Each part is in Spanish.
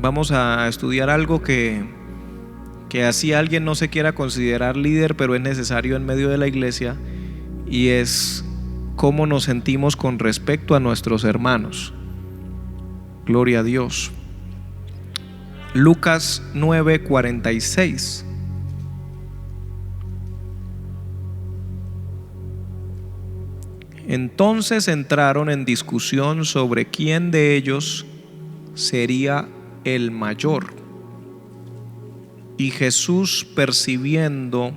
vamos a estudiar algo que así alguien no se quiera considerar líder, pero es necesario en medio de la iglesia, y es cómo nos sentimos con respecto a nuestros hermanos. Gloria a Dios. Lucas 9:46. Entonces entraron en discusión sobre quién de ellos sería el mayor. Y Jesús, percibiendo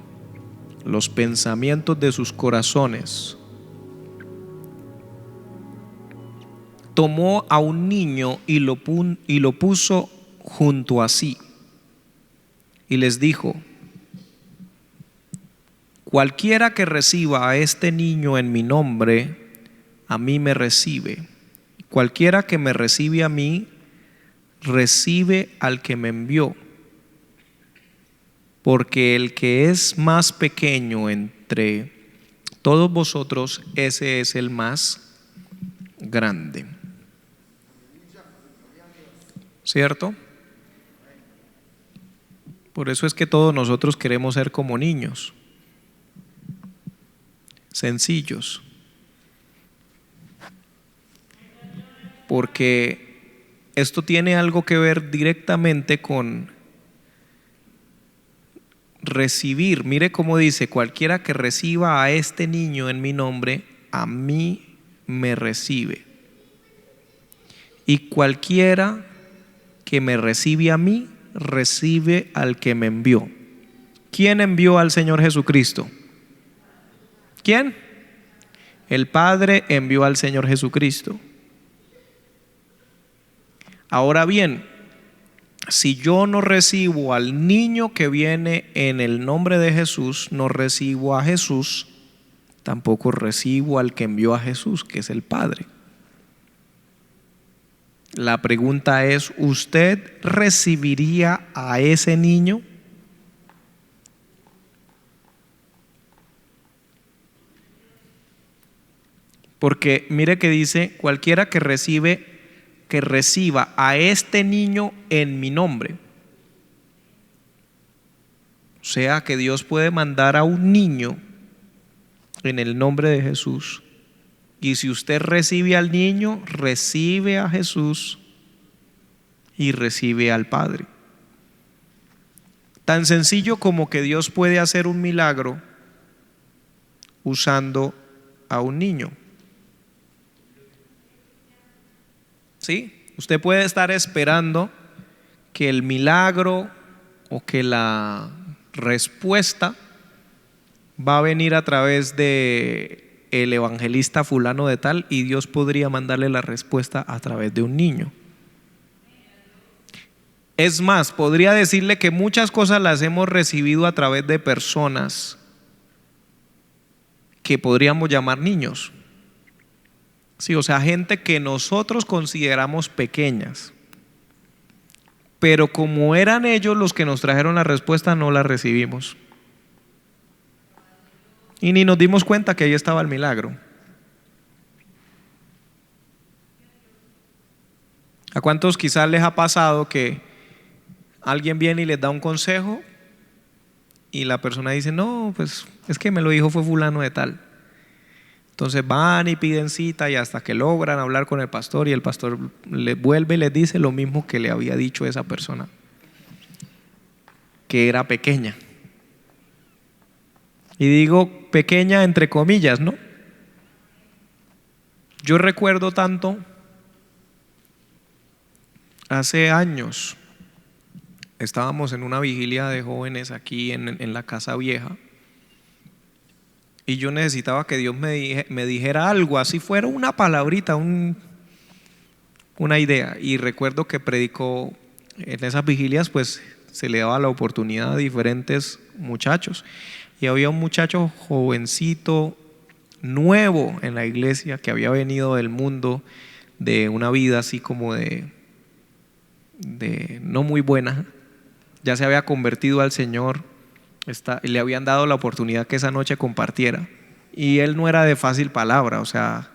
los pensamientos de sus corazones, tomó a un niño y lo puso junto a sí, y les dijo: cualquiera que reciba a este niño en mi nombre, a mí me recibe. Cualquiera que me recibe a mí, recibe al que me envió. Porque el que es más pequeño entre todos vosotros, ese es el más grande. ¿Cierto? Por eso es que todos nosotros queremos ser como niños, sencillos, porque esto tiene algo que ver directamente con recibir. Mire cómo dice: cualquiera que reciba a este niño en mi nombre, a mí me recibe. Y cualquiera que me recibe a mí, recibe al que me envió. ¿Quién envió al Señor Jesucristo? ¿Quién? El Padre envió al Señor Jesucristo. Ahora bien, si yo no recibo al niño que viene en el nombre de Jesús, no recibo a Jesús, tampoco recibo al que envió a Jesús, que es el Padre. La pregunta es: ¿usted recibiría a ese niño? Porque mire que dice: cualquiera que reciba a este niño en mi nombre. O sea que Dios puede mandar a un niño en el nombre de Jesús. Y si usted recibe al niño, recibe a Jesús y recibe al Padre. Tan sencillo como que Dios puede hacer un milagro usando a un niño. ¿Sí? Usted puede estar esperando que el milagro o que la respuesta va a venir a través de el evangelista fulano de tal, y Dios podría mandarle la respuesta a través de un niño. Es más, podría decirle que muchas cosas las hemos recibido a través de personas que podríamos llamar niños. Sí, o sea, gente que nosotros consideramos pequeñas, pero como eran ellos los que nos trajeron la respuesta, no la recibimos. Y ni nos dimos cuenta que ahí estaba el milagro. ¿A cuántos quizás les ha pasado que alguien viene y les da un consejo y la persona dice: no, pues es que me lo dijo fue fulano de tal? Entonces van y piden cita, y hasta que logran hablar con el pastor, y el pastor les vuelve y les dice lo mismo que le había dicho esa persona, que era pequeña. Y digo pequeña entre comillas, ¿no? Yo recuerdo tanto, hace años estábamos en una vigilia de jóvenes aquí en la Casa Vieja, y yo necesitaba que Dios me dijera algo, así fuera una palabrita, una idea. Y recuerdo que predicó en esas vigilias, pues se le daba la oportunidad a diferentes muchachos, y había un muchacho jovencito, nuevo en la iglesia, que había venido del mundo, de una vida así como de no muy buena. Ya se había convertido al Señor, le habían dado la oportunidad que esa noche compartiera, y él no era de fácil palabra, o sea,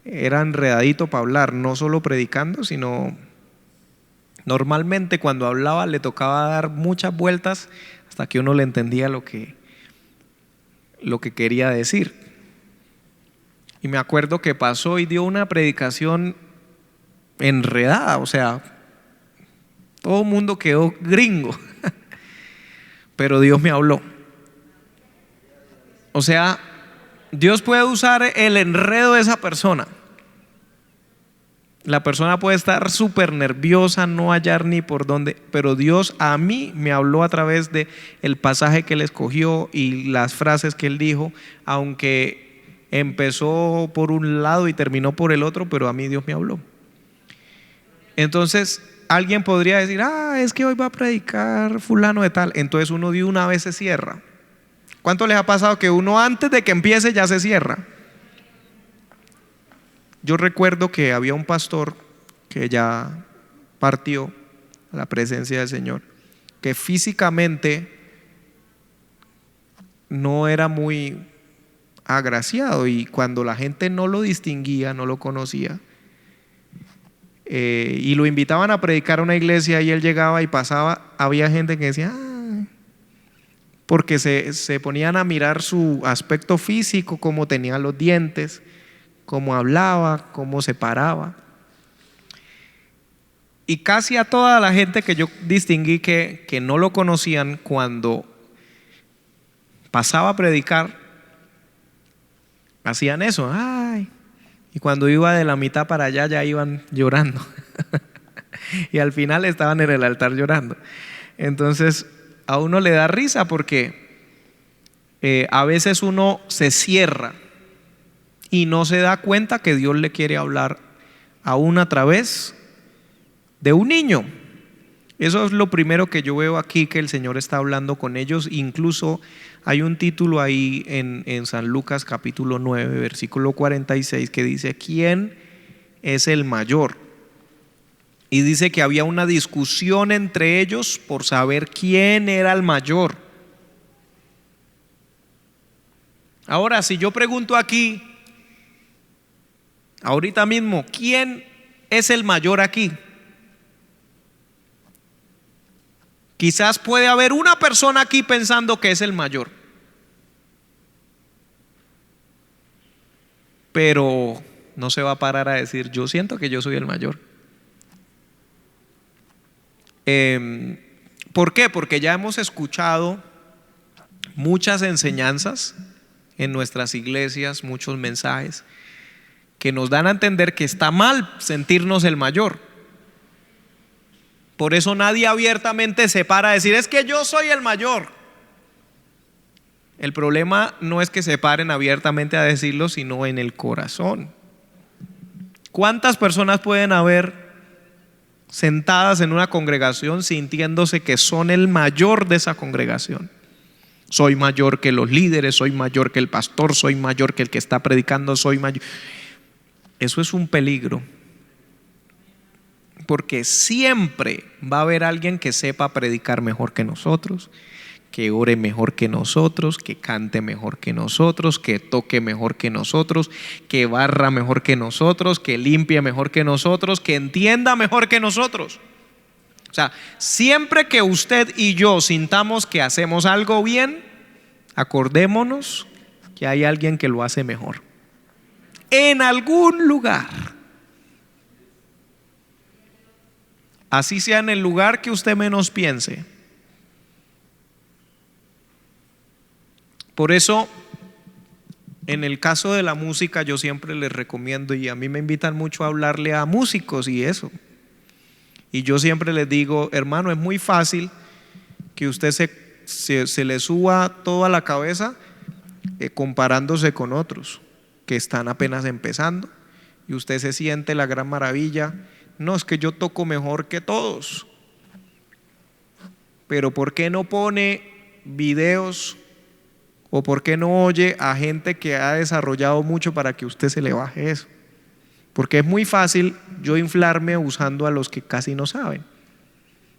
era enredadito para hablar, no solo predicando, sino Normalmente cuando hablaba le tocaba dar muchas vueltas hasta que uno le entendía lo que quería decir. Y me acuerdo que pasó y dio una predicación enredada, o sea, todo el mundo quedó gringo, pero Dios me habló. O sea, Dios puede usar el enredo de esa persona. La persona puede estar súper nerviosa, no hallar ni por dónde, pero Dios a mí me habló a través de el pasaje que Él escogió y las frases que Él dijo, aunque empezó por un lado y terminó por el otro, pero a mí Dios me habló. Entonces alguien podría decir, es que hoy va a predicar fulano de tal, entonces uno de una vez se cierra. ¿Cuánto les ha pasado que uno antes de que empiece ya se cierra? Yo recuerdo que había un pastor que ya partió a la presencia del Señor, que físicamente no era muy agraciado, y cuando la gente no lo distinguía, no lo conocía, y lo invitaban a predicar a una iglesia y él llegaba y pasaba, había gente que decía, porque se ponían a mirar su aspecto físico, cómo tenía los dientes, cómo hablaba, cómo se paraba. Y casi a toda la gente que yo distinguí que no lo conocían, cuando pasaba a predicar, hacían eso, y cuando iba de la mitad para allá ya iban llorando y al final estaban en el altar llorando. Entonces a uno le da risa porque a veces uno se cierra y no se da cuenta que Dios le quiere hablar aún a través de un niño. Eso es lo primero que yo veo aquí, que el Señor está hablando con ellos. Incluso hay un título ahí en San Lucas capítulo 9 versículo 46 que dice: ¿quién es el mayor? Y dice que había una discusión entre ellos por saber quién era el mayor. Ahora, si yo pregunto aquí, ahorita mismo, ¿quién es el mayor aquí? Quizás puede haber una persona aquí pensando que es el mayor, pero no se va a parar a decir: yo siento que yo soy el mayor. ¿Por qué? Porque ya hemos escuchado muchas enseñanzas en nuestras iglesias, muchos mensajes que nos dan a entender que está mal sentirnos el mayor. Por eso nadie abiertamente se para a decir: es que yo soy el mayor. El problema no es que se paren abiertamente a decirlo, sino en el corazón. ¿Cuántas personas pueden haber sentadas en una congregación sintiéndose que son el mayor de esa congregación? Soy mayor que los líderes, soy mayor que el pastor, soy mayor que el que está predicando, soy mayor. Eso es un peligro, porque siempre va a haber alguien que sepa predicar mejor que nosotros, que ore mejor que nosotros, que cante mejor que nosotros, que toque mejor que nosotros, que barra mejor que nosotros, que limpie mejor que nosotros, que entienda mejor que nosotros. O sea, siempre que usted y yo sintamos que hacemos algo bien, acordémonos que hay alguien que lo hace mejor en algún lugar. Así sea en el lugar que usted menos piense. Por eso, en el caso de la música, yo siempre les recomiendo, y a mí me invitan mucho a hablarle a músicos y eso, y yo siempre les digo: hermano, es muy fácil que usted se le suba todo a la cabeza comparándose con otros que están apenas empezando, y usted se siente la gran maravilla. No, es que yo toco mejor que todos. Pero ¿por qué no pone videos o por qué no oye a gente que ha desarrollado mucho para que usted se le baje eso? Porque es muy fácil yo inflarme usando a los que casi no saben.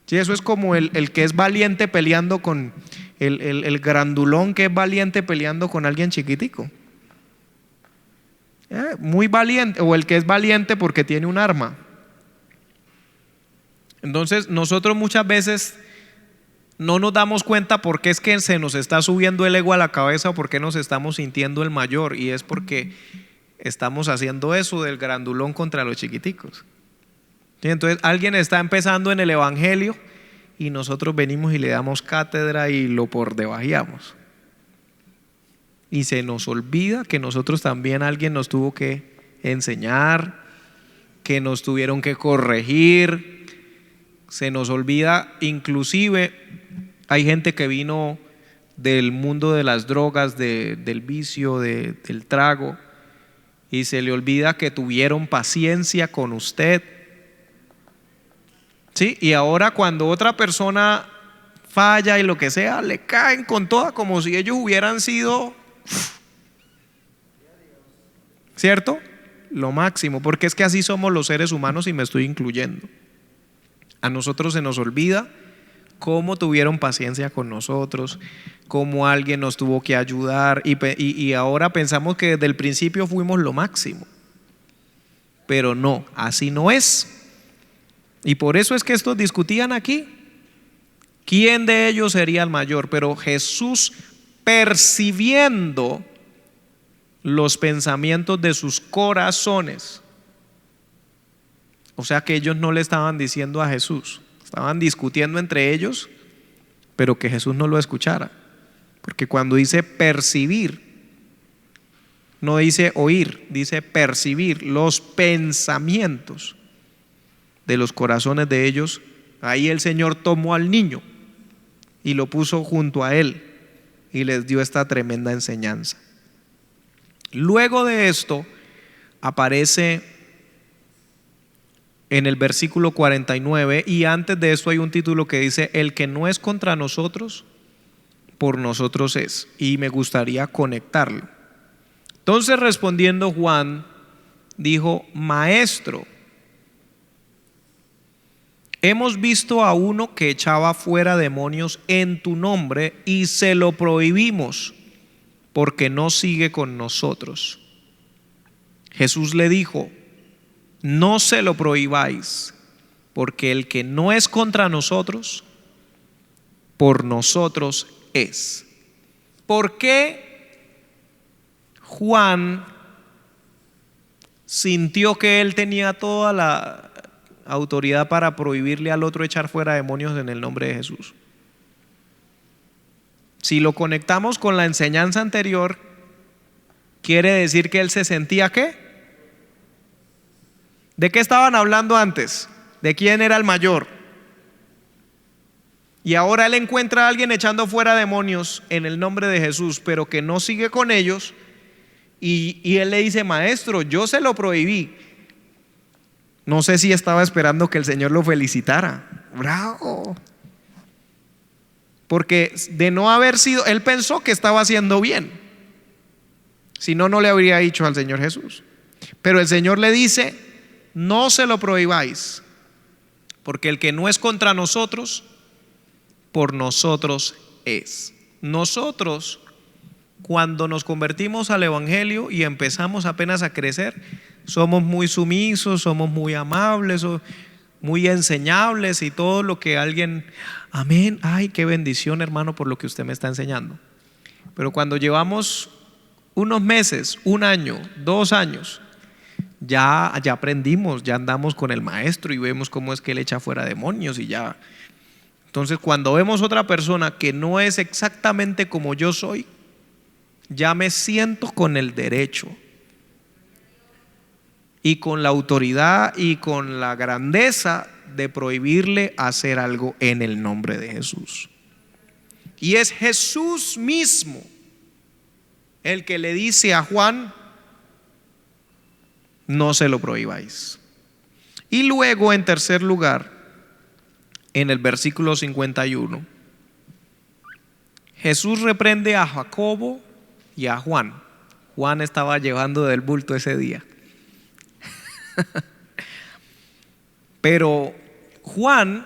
Sí, eso es como el que es valiente peleando con el grandulón que es valiente peleando con alguien chiquitico. Muy valiente, o el que es valiente porque tiene un arma. Entonces nosotros muchas veces no nos damos cuenta por qué es que se nos está subiendo el ego a la cabeza, o por qué nos estamos sintiendo el mayor, y es porque estamos haciendo eso del grandulón contra los chiquiticos. ¿Sí? Entonces alguien está empezando en el evangelio y nosotros venimos y le damos cátedra y lo por debajeamos. Y se nos olvida que nosotros también, alguien nos tuvo que enseñar, que nos tuvieron que corregir. Se nos olvida, inclusive hay gente que vino del mundo de las drogas, del vicio, del trago, y se le olvida que tuvieron paciencia con usted. ¿Sí? Y ahora cuando otra persona falla y lo que sea, le caen con toda, como si ellos hubieran sido, ¿cierto? Lo máximo, porque es que así somos los seres humanos, y me estoy incluyendo. A nosotros se nos olvida cómo tuvieron paciencia con nosotros, cómo alguien nos tuvo que ayudar, y ahora pensamos que desde el principio fuimos lo máximo. Pero no, así no es. Y por eso es que estos discutían aquí quién de ellos sería el mayor. Pero Jesús, percibiendo los pensamientos de sus corazones, o sea que ellos no le estaban diciendo a Jesús, estaban discutiendo entre ellos, pero que Jesús no lo escuchara. Porque cuando dice percibir, no dice oír, dice percibir los pensamientos de los corazones de ellos. Ahí el Señor tomó al niño y lo puso junto a él y les dio esta tremenda enseñanza. Luego de esto aparece en el versículo 49, y antes de esto hay un título que dice: el que no es contra nosotros, por nosotros es. Y me gustaría conectarlo. Entonces, respondiendo Juan, dijo: Maestro, hemos visto a uno que echaba fuera demonios en tu nombre y se lo prohibimos porque no sigue con nosotros. Jesús le dijo: no se lo prohibáis, porque el que no es contra nosotros, por nosotros es. ¿Por qué Juan sintió que él tenía toda la autoridad para prohibirle al otro echar fuera demonios en el nombre de Jesús? Si lo conectamos con la enseñanza anterior, quiere decir que él se sentía ¿qué? ¿De qué estaban hablando antes? ¿De quién era el mayor? Y ahora él encuentra a alguien echando fuera demonios en el nombre de Jesús, pero que no sigue con ellos, y él le dice: maestro, yo se lo prohibí. No sé si estaba esperando que el Señor lo felicitara. ¡Bravo! Porque de no haber sido, él pensó que estaba haciendo bien. Si no, no le habría dicho al Señor Jesús. Pero el Señor le dice: no se lo prohibáis, porque el que no es contra nosotros, por nosotros es. Nosotros, cuando nos convertimos al evangelio y empezamos apenas a crecer, somos muy sumisos, somos muy amables, muy enseñables, y todo lo que alguien, amén, ay, qué bendición, hermano, por lo que usted me está enseñando. Pero cuando llevamos unos meses, un año, 2 años, ya aprendimos, ya andamos con el maestro y vemos cómo es que él echa fuera demonios y ya. Entonces, cuando vemos otra persona que no es exactamente como yo soy, ya me siento con el derecho y con la autoridad y con la grandeza de prohibirle hacer algo en el nombre de Jesús. Y es Jesús mismo el que le dice a Juan: no se lo prohibáis. Y luego, en tercer lugar, en el versículo 51, Jesús reprende a Jacobo y a Juan. Juan estaba llevando del bulto ese día. Pero Juan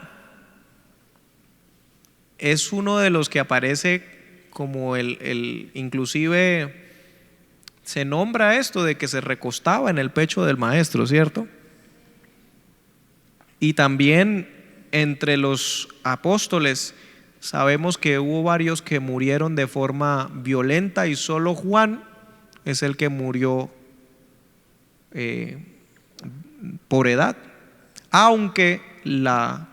es uno de los que aparece como inclusive se nombra esto de que se recostaba en el pecho del maestro, ¿cierto? Y también entre los apóstoles sabemos que hubo varios que murieron de forma violenta y solo Juan es el que murió por edad, aunque la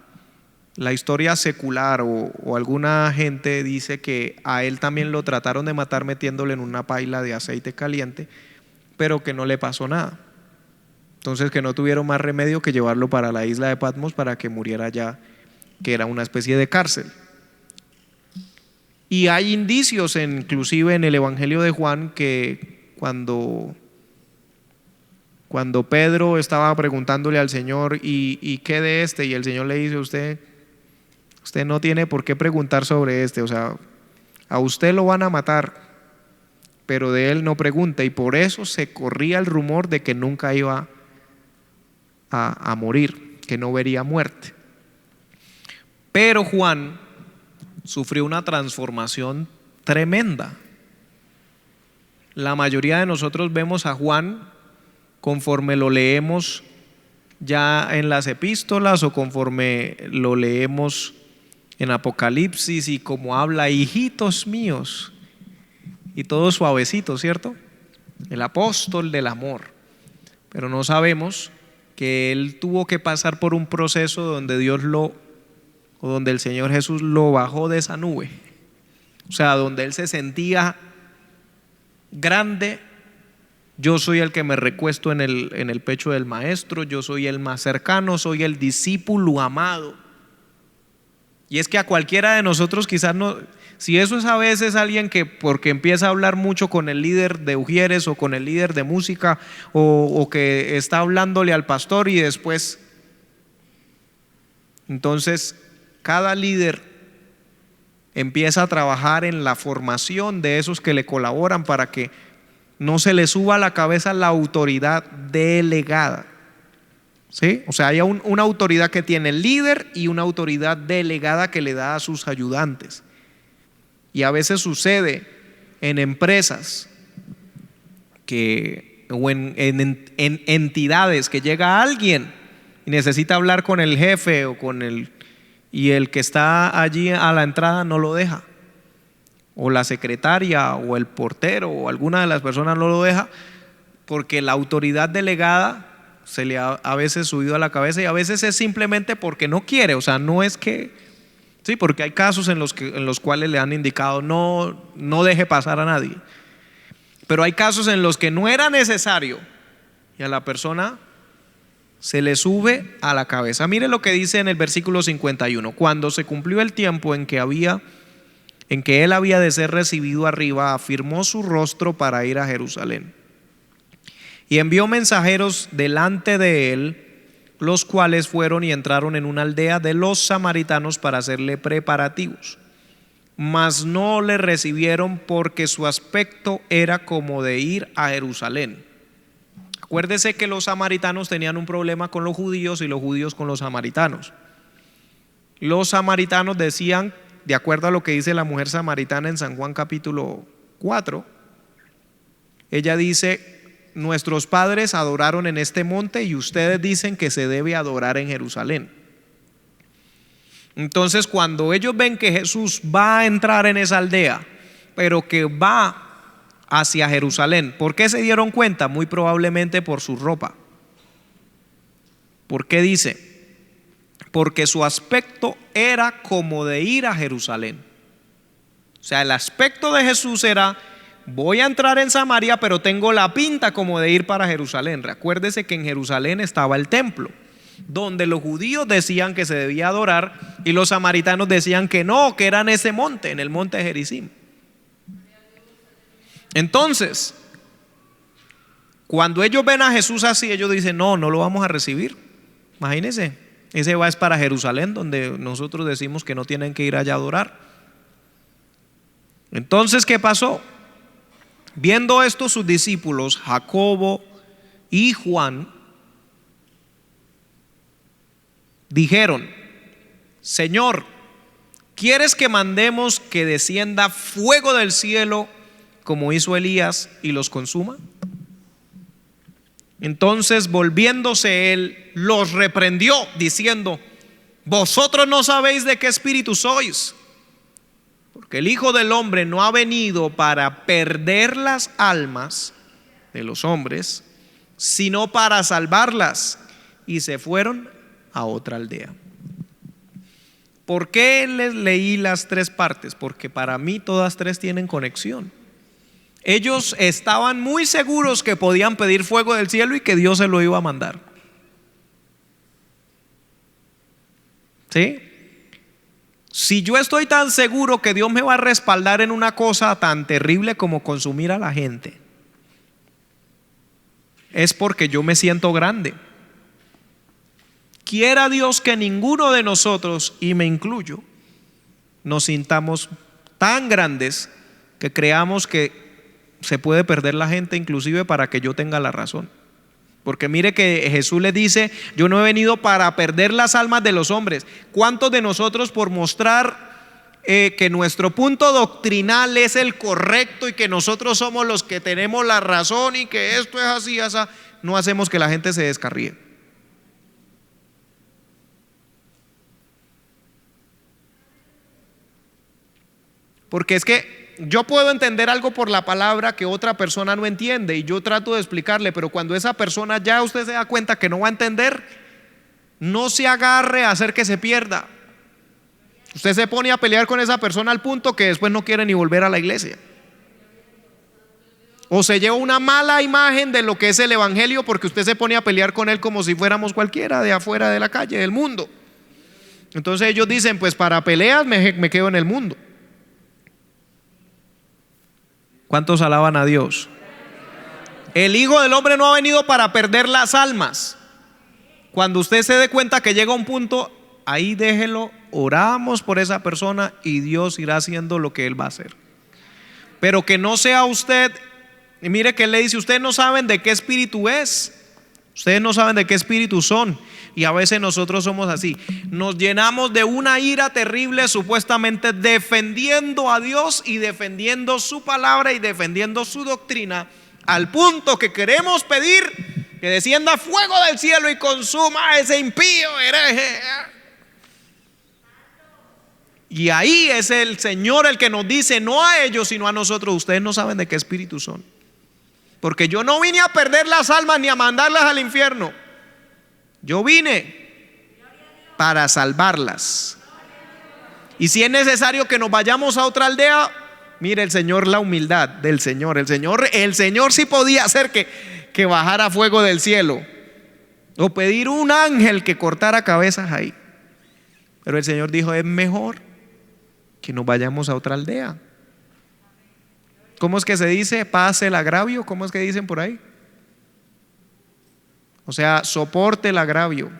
historia secular o alguna gente dice que a él también lo trataron de matar metiéndole en una paila de aceite caliente, pero que no le pasó nada. Entonces que no tuvieron más remedio que llevarlo para la isla de Patmos para que muriera allá, que era una especie de cárcel. Y hay indicios inclusive en el Evangelio de Juan que cuando Pedro estaba preguntándole al Señor ¿y qué de este? Y el Señor le dice: usted no tiene por qué preguntar sobre este, o sea, a usted lo van a matar, pero de él no pregunte. Y por eso se corría el rumor de que nunca iba a morir, que no vería muerte. Pero Juan sufrió una transformación tremenda. La mayoría de nosotros vemos a Juan conforme lo leemos ya en las epístolas o conforme lo leemos en Apocalipsis, y como habla: hijitos míos, y todo suavecito, ¿cierto? El apóstol del amor. Pero no sabemos que él tuvo que pasar por un proceso donde donde el Señor Jesús lo bajó de esa nube, o sea, donde él se sentía grande. Yo soy el que me recuesto en el pecho del maestro, yo soy el más cercano, soy el discípulo amado. Y es que a cualquiera de nosotros quizás no, si eso es a veces alguien que porque empieza a hablar mucho con el líder de Ujieres o con el líder de música o que está hablándole al pastor y después, entonces cada líder empieza a trabajar en la formación de esos que le colaboran para que no se le suba a la cabeza la autoridad delegada, ¿sí? O sea, hay una autoridad que tiene el líder y una autoridad delegada que le da a sus ayudantes. Y a veces sucede en empresas o en entidades que llega alguien y necesita hablar con el jefe y el que está allí a la entrada no lo deja, o la secretaria o el portero o alguna de las personas no lo deja, porque la autoridad delegada se le ha a veces subido a la cabeza, y a veces es simplemente porque no quiere. O sea, no es que, sí, porque hay casos en los cuales le han indicado no deje pasar a nadie, pero hay casos en los que no era necesario y a la persona se le sube a la cabeza. Mire lo que dice en el versículo 51: cuando se cumplió el tiempo en que él había de ser recibido arriba, afirmó su rostro para ir a Jerusalén y envió mensajeros delante de él, los cuales fueron y entraron en una aldea de los samaritanos para hacerle preparativos, mas no le recibieron porque su aspecto era como de ir a Jerusalén. Acuérdese que los samaritanos tenían un problema con los judíos y los judíos con los samaritanos. Los samaritanos decían, de acuerdo a lo que dice la mujer samaritana en San Juan capítulo 4, ella dice: nuestros padres adoraron en este monte y ustedes dicen que se debe adorar en Jerusalén. Entonces, cuando ellos ven que Jesús va a entrar en esa aldea, pero que va hacia Jerusalén, ¿por qué se dieron cuenta? Muy probablemente por su ropa. ¿Por qué dice? Porque su aspecto era como de ir a Jerusalén. O sea, el aspecto de Jesús era: voy a entrar en Samaria, pero tengo la pinta como de ir para Jerusalén. Recuérdese que en Jerusalén estaba el templo, donde los judíos decían que se debía adorar y los samaritanos decían que no, que era en ese monte, en el monte de Gerizim. Entonces, cuando ellos ven a Jesús así, ellos dicen: no lo vamos a recibir. Imagínense, ese va es para Jerusalén, donde nosotros decimos que no tienen que ir allá a adorar. Entonces, ¿qué pasó? Viendo esto, sus discípulos Jacobo y Juan dijeron: Señor, ¿quieres que mandemos que descienda fuego del cielo como hizo Elías y los consuma? Entonces, volviéndose él, los reprendió diciendo: Vosotros no sabéis de qué espíritu sois, porque el Hijo del Hombre no ha venido para perder las almas de los hombres, sino para salvarlas. Y se fueron a otra aldea. ¿Por qué les leí las tres partes? Porque para mí todas tres tienen conexión. Ellos estaban muy seguros que podían pedir fuego del cielo y que Dios se lo iba a mandar. ¿Sí? Si yo estoy tan seguro que Dios me va a respaldar en una cosa tan terrible como consumir a la gente, es porque yo me siento grande. Quiera Dios que ninguno de nosotros, y me incluyo, nos sintamos tan grandes que creamos que se puede perder la gente inclusive para que yo tenga la razón. Porque mire que Jesús le dice: yo no he venido para perder las almas de los hombres. ¿Cuántos de nosotros, por mostrar que nuestro punto doctrinal es el correcto y que nosotros somos los que tenemos la razón y que esto es así, no hacemos que la gente se descarríe? Porque es que yo puedo entender algo por la palabra que otra persona no entiende y yo trato de explicarle, pero cuando esa persona ya usted se da cuenta que no va a entender, no se agarre a hacer que se pierda. Usted se pone a pelear con esa persona al punto que después no quiere ni volver a la iglesia. O se lleva una mala imagen de lo que es el evangelio porque usted se pone a pelear con él como si fuéramos cualquiera de afuera de la calle, del mundo. Entonces ellos dicen: pues para peleas me quedo en el mundo. ¿Cuántos alaban a Dios? El Hijo del Hombre no ha venido para perder las almas. Cuando usted se dé cuenta que llega a un punto, ahí déjelo, oramos por esa persona y Dios irá haciendo lo que Él va a hacer. Pero que no sea usted, y mire que Él le dice: ustedes no saben de qué espíritu es, ustedes no saben de qué espíritu son. Y a veces nosotros somos así, nos llenamos de una ira terrible supuestamente defendiendo a Dios y defendiendo su palabra y defendiendo su doctrina, al punto que queremos pedir que descienda fuego del cielo y consuma a ese impío hereje. Y ahí es el Señor el que nos dice, no a ellos sino a nosotros: ustedes no saben de qué espíritu son, porque yo no vine a perder las almas ni a mandarlas al infierno. Yo vine para salvarlas. Y si es necesario que nos vayamos a otra aldea, mire el Señor, la humildad del Señor. El Señor sí podía hacer que bajara fuego del cielo o pedir un ángel que cortara cabezas ahí. Pero el Señor dijo: es mejor que nos vayamos a otra aldea. ¿Cómo es que se dice? Pase el agravio. ¿Cómo es que dicen por ahí? O sea, soporte el agravio.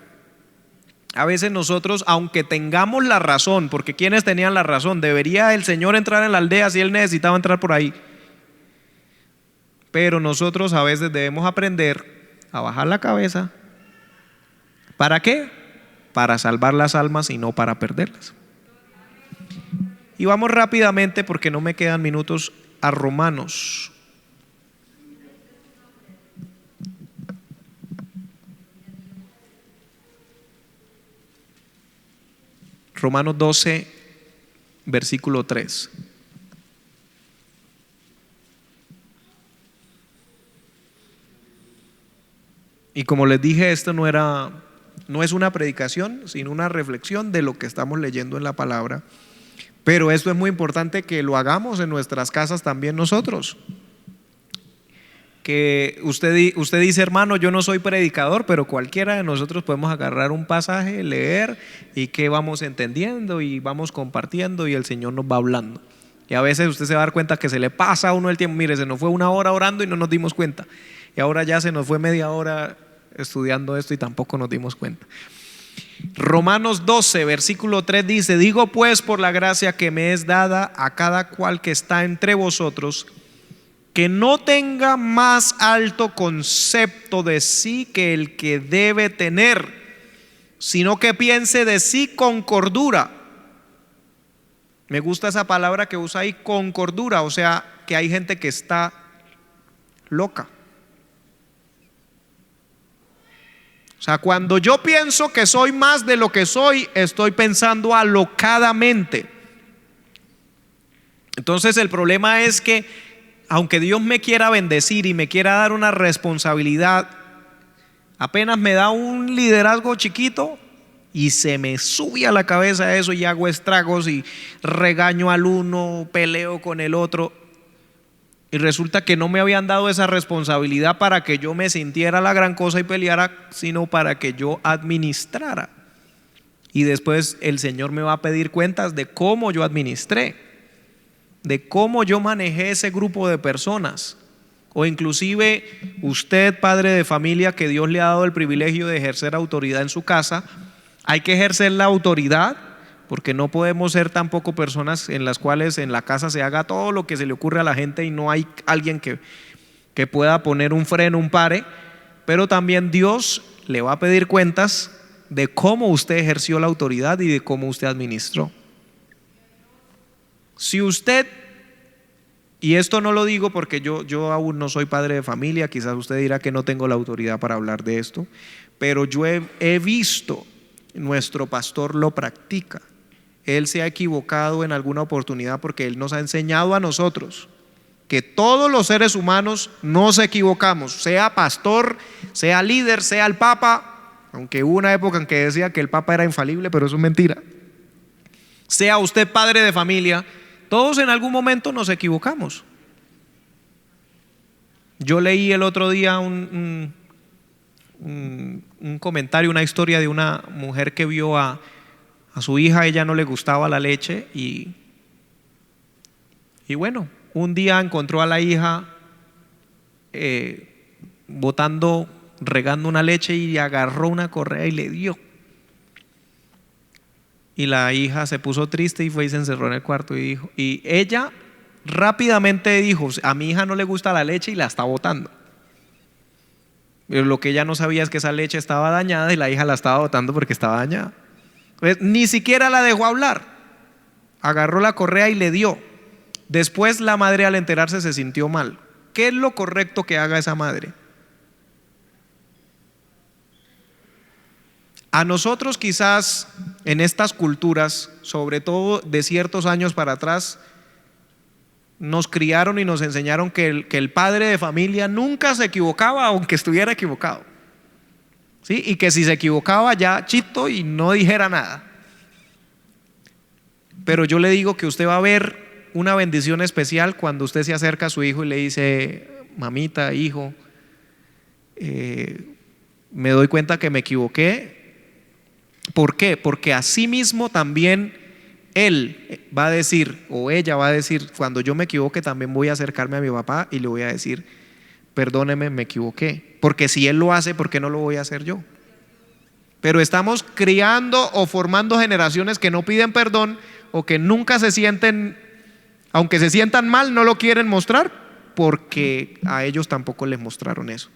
A veces nosotros, aunque tengamos la razón, porque ¿quiénes tenían la razón? Debería el Señor entrar en la aldea si Él necesitaba entrar por ahí. Pero nosotros a veces debemos aprender a bajar la cabeza. ¿Para qué? Para salvar las almas y no para perderlas. Y vamos rápidamente, porque no me quedan minutos, a Romanos. Romanos 12, versículo 3. Y como les dije, esto no es una predicación, sino una reflexión de lo que estamos leyendo en la palabra. Pero esto es muy importante que lo hagamos en nuestras casas también nosotros. Que usted dice: hermano, yo no soy predicador, pero cualquiera de nosotros podemos agarrar un pasaje, leer, y que vamos entendiendo y vamos compartiendo y el Señor nos va hablando. Y a veces usted se va a dar cuenta que se le pasa a uno el tiempo. Mire, se nos fue una hora orando y no nos dimos cuenta, y ahora ya se nos fue media hora estudiando esto y tampoco nos dimos cuenta. Romanos 12, versículo 3 dice: digo pues, por la gracia que me es dada a cada cual que está entre vosotros, que no tenga más alto concepto de sí que el que debe tener, sino que piense de sí con cordura. Me gusta esa palabra que usa ahí, con cordura. O sea, que hay gente que está loca. O sea, cuando yo pienso que soy más de lo que soy, estoy pensando alocadamente. Entonces el problema es que aunque Dios me quiera bendecir y me quiera dar una responsabilidad, apenas me da un liderazgo chiquito y se me sube a la cabeza eso y hago estragos y regaño al uno, peleo con el otro. Y resulta que no me habían dado esa responsabilidad para que yo me sintiera la gran cosa y peleara, sino para que yo administrara. Y después el Señor me va a pedir cuentas de cómo yo administré, de cómo yo manejé ese grupo de personas. O inclusive usted, padre de familia, que Dios le ha dado el privilegio de ejercer autoridad en su casa, hay que ejercer la autoridad, porque no podemos ser tampoco personas en las cuales en la casa se haga todo lo que se le ocurre a la gente y no hay alguien que pueda poner un freno, un pare. Pero también Dios le va a pedir cuentas de cómo usted ejerció la autoridad y de cómo usted administró. Si usted, y esto no lo digo porque yo aún no soy padre de familia, quizás usted dirá que no tengo la autoridad para hablar de esto, pero yo he visto, nuestro pastor lo practica. Él se ha equivocado en alguna oportunidad porque Él nos ha enseñado a nosotros que todos los seres humanos nos equivocamos, sea pastor, sea líder, sea el papa, aunque hubo una época en que decía que el papa era infalible, pero eso es mentira. Sea usted padre de familia, todos en algún momento nos equivocamos. Yo leí el otro día un comentario, una historia de una mujer que vio a su hija, a ella no le gustaba la leche y bueno, un día encontró a la hija regando una leche y agarró una correa y le dio. Y la hija se puso triste y fue y se encerró en el cuarto y ella rápidamente dijo: a mi hija no le gusta la leche y la está botando. Pero lo que ella no sabía es que esa leche estaba dañada y la hija la estaba botando porque estaba dañada. Pues, ni siquiera la dejó hablar, agarró la correa y le dio. Después la madre, al enterarse, se sintió mal. ¿Qué es lo correcto que haga esa madre? A nosotros quizás en estas culturas, sobre todo de ciertos años para atrás, nos criaron y nos enseñaron que el padre de familia nunca se equivocaba aunque estuviera equivocado, ¿sí? Y que si se equivocaba ya chito y no dijera nada. Pero yo le digo que usted va a ver una bendición especial cuando usted se acerca a su hijo y le dice: mamita, hijo, me doy cuenta que me equivoqué. ¿Por qué? Porque así mismo también él va a decir, o ella va a decir: cuando yo me equivoque también voy a acercarme a mi papá y le voy a decir: perdóneme, me equivoqué. Porque si él lo hace, ¿por qué no lo voy a hacer yo? Pero estamos criando o formando generaciones que no piden perdón o que nunca se sienten, aunque se sientan mal, no lo quieren mostrar porque a ellos tampoco les mostraron eso.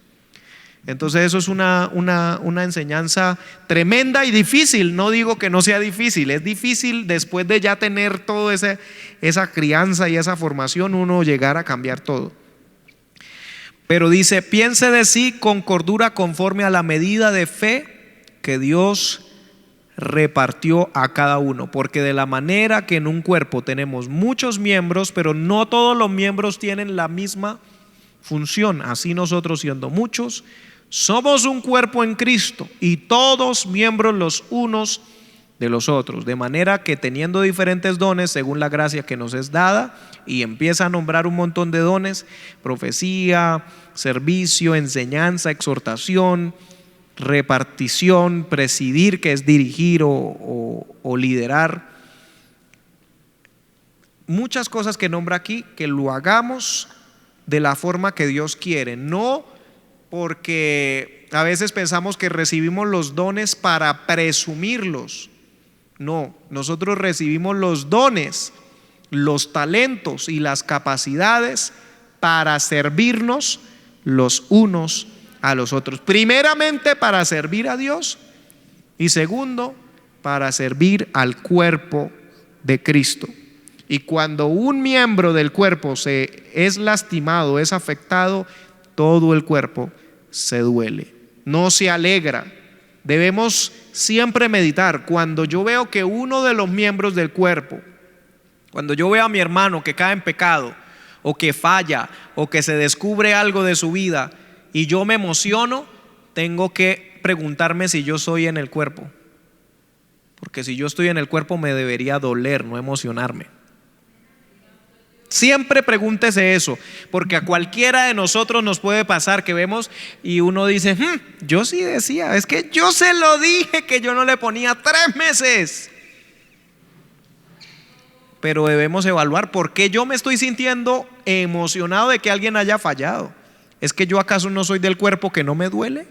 Entonces eso es una enseñanza tremenda y difícil. No digo que no sea difícil, es difícil después de ya tener toda esa crianza y esa formación, uno llegar a cambiar todo. Pero dice: piense de sí con cordura conforme a la medida de fe que Dios repartió a cada uno, porque de la manera que en un cuerpo tenemos muchos miembros, pero no todos los miembros tienen la misma función, así nosotros, siendo muchos, somos un cuerpo en Cristo y todos miembros los unos de los otros, de manera que teniendo diferentes dones según la gracia que nos es dada, y empieza a nombrar un montón de dones: profecía, servicio, enseñanza, exhortación, repartición, presidir, que es dirigir o liderar. Muchas cosas que nombra aquí, que lo hagamos de la forma que Dios quiere, no porque a veces pensamos que recibimos los dones para presumirlos. No, nosotros recibimos los dones, los talentos y las capacidades para servirnos los unos a los otros. Primeramente para servir a Dios y segundo para servir al cuerpo de Cristo. Y cuando un miembro del cuerpo es lastimado, es afectado, todo el cuerpo se duele, no se alegra, Debemos siempre meditar cuando yo veo que uno de los miembros del cuerpo, cuando yo veo a mi hermano que cae en pecado o que falla o que se descubre algo de su vida y yo me emociono, tengo que preguntarme si yo soy en el cuerpo. Porque si yo estoy en el cuerpo me debería doler, no emocionarme. Siempre pregúntese eso, porque a cualquiera de nosotros nos puede pasar que vemos y uno dice, yo sí decía, es que yo se lo dije que yo no le ponía 3 meses. Pero debemos evaluar por qué yo me estoy sintiendo emocionado de que alguien haya fallado. ¿Es que yo acaso no soy del cuerpo que no me duele?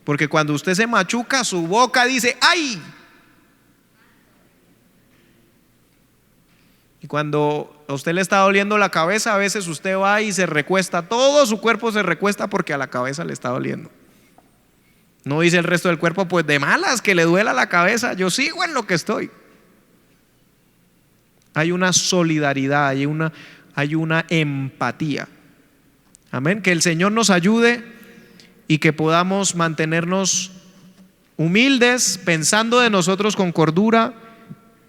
Porque cuando usted se machuca, su boca dice ¡ay! Y cuando a usted le está doliendo la cabeza, a veces usted va y se recuesta, todo su cuerpo se recuesta porque a la cabeza le está doliendo. No dice el resto del cuerpo, pues de malas que le duela la cabeza, yo sigo en lo que estoy. Hay una solidaridad, hay una empatía. Amén. Que el Señor nos ayude y que podamos mantenernos humildes, pensando de nosotros con cordura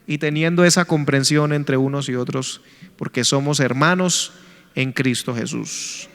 y teniendo esa comprensión entre unos y otros, porque somos hermanos en Cristo Jesús.